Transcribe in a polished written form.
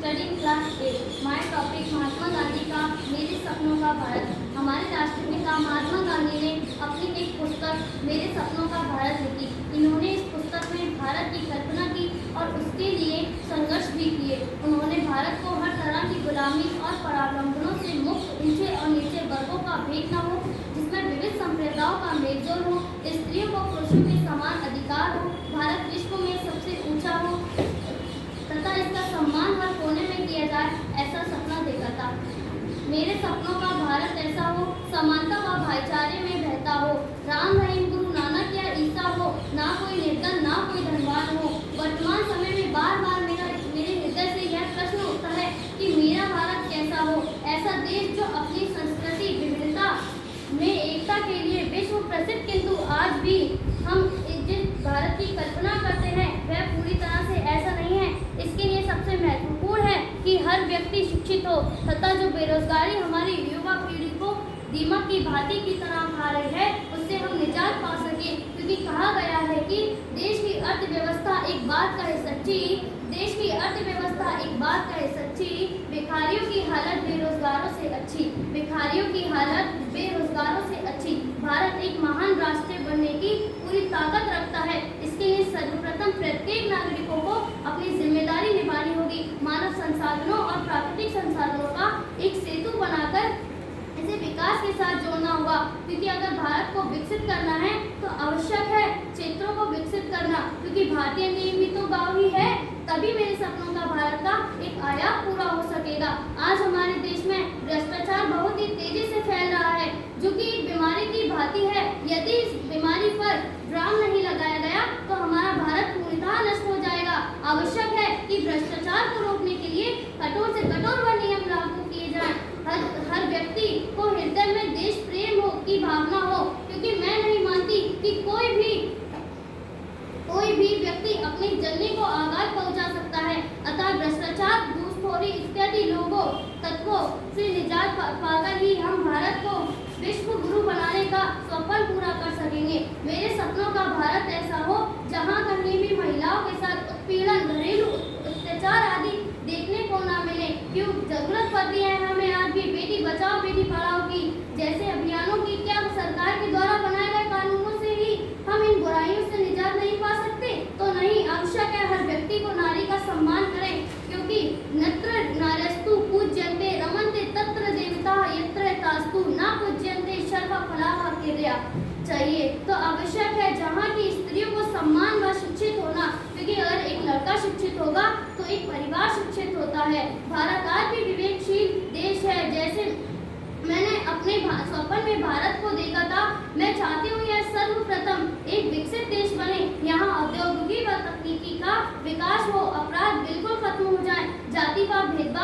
studying class 8. My topic Mahatma Gandhi का मेरे सपनों का भारत। हमारे राष्ट्रपिता महात्मा गांधी ने अपनी एक पुस्तक मेरे सपनों का भारत लिखी। इन्होंने इस पुस्तक में भारत की कल्पना की और उसके लिए संघर्ष भी किए। उन्होंने भारत को हर तरह की गुलामी और परावलंबनों से मुक्त, ऊंचे और नीचे वर्गों का भेद न हो, जिसमें विविध संप्रदायों का मेलजोल हो, स्त्रियों को पुरुषों के समान अधिकार हो, भारत विश्व में सबसे ऊंचा हो तथा इसका सम्मान हर कोने में किया जाए, ऐसा सपना देखा था। मेरे सपनों का भारत ऐसा हो, समानता व भाईचारे में बहता हो, राम रहीम गुरु नानक या ईसा हो, ना कोई निर्धन ना कोई धनवान हो। वर्तमान समय में बार बार मेरे हृदय से यह प्रश्न उठता है कि मेरा भारत कैसा हो, ऐसा देश जो अपनी संस्कृति विविधता में एकता के लिए विश्व प्रसिद्ध, किंतु आज भी हम जिस भारत की कल्पना करते हैं वह पूरी तरह से ऐसा नहीं है। इसके लिए सबसे महत्वपूर्ण है कि हर व्यक्ति शिक्षित हो तथा जो बेरोजगारी हमारी युवा पीढ़ी को दीमक की भांति की तरह खा रही है, उससे हम निजात पा सके। क्योंकि कहा गया है कि देश की अर्थव्यवस्था एक बात कहे सच्ची, देश की अर्थव्यवस्था एक बात कहे सच्ची, भिखारियों की हालत बेरोजगारों से अच्छी, भिखारियों की हालत बेरोजगारों से अच्छी। भारत एक महान राष्ट्र बनने की पूरी ताकत रखता है। इसके लिए सर्वप्रथम प्रत्येक नागरिकों को अपनी जिम्मेदारी निभानी होगी। मानव संसाधनों और प्राकृतिक संसाधनों का एक सेतु बनाकर इसे विकास के साथ जोड़ना होगा। क्योंकि अगर भारत को विकसित करना है तो आवश्यक है क्षेत्रों को विकसित करना, क्योंकि भारतीय नींव ही तो गाँव ही है, तभी मेरे सपनों का भारत का एक आयाम पूरा हो सकेगा। आज हमारे देश में भ्रष्टाचार बहुत ही तेजी से फैल रहा है, जो कि एक बीमारी की भांति है। यदि इस बीमारी पर विराम नहीं लगाया गया तो हमारा भारत पूर्णतः नष्ट हो जाएगा। आवश्यक है कि भ्रष्टाचार को रोकने के लिए कठोर से कठोर नियम लागू किए जाएं। हर व्यक्ति को हृदय में देश प्रेम हो की भावना हो, क्योंकि मैं नहीं मानती कि कोई भी व्यक्ति अपनी जननी को आघात पहुंचा सकता है। अतः भ्रष्टाचार, घूसखोरी इत्यादि लोगों तत्वों से निजात पाकर ही हम भारत को विश्व गुरु बनाने का स्वप्न पूरा कर सकेंगे। मेरे सपनों का भारत ऐसा हो जहां कहीं भी महिलाओं के साथ उत्पीड़न, घरेलू अत्याचार आदि देखने को ना मिले। क्यों जरूरत पड़ती है हमें आज भी बेटी बचाओ बेटी पढ़ाओ की जैसे अभियानों की? क्या सरकार के द्वारा बनाए गए कानूनों से ही हम इन बुराइयों से निजात नहीं पा सकते? तो नहीं, आवश्यक है हर व्यक्ति को नारी का सम्मान करें, क्योंकि नत्र नार्यस्तु पूज्यन्ते रमन्ते तत्र देवताः यत्र तास्तु न पूज्यन्ते सर्वफलाः किर्या चाहिए। तो आवश्यक है जहाँ की स्त्रियों को सम्मान व शिक्षित होना, क्योंकि अगर एक लड़का शिक्षित होगा तो एक परिवार शिक्षित होता है। भारत आज भी विवेकशील देश है। जैसे मैंने अपने स्वप्न में भारत को देखा था, मैं चाहती हूँ यह सर्वप्रथम एक विकसित देश बने। यहाँ औद्योगिकी व तकनीकी का विकास हो, अपराध बिल्कुल खत्म हो जाए, जाति व भेदभाव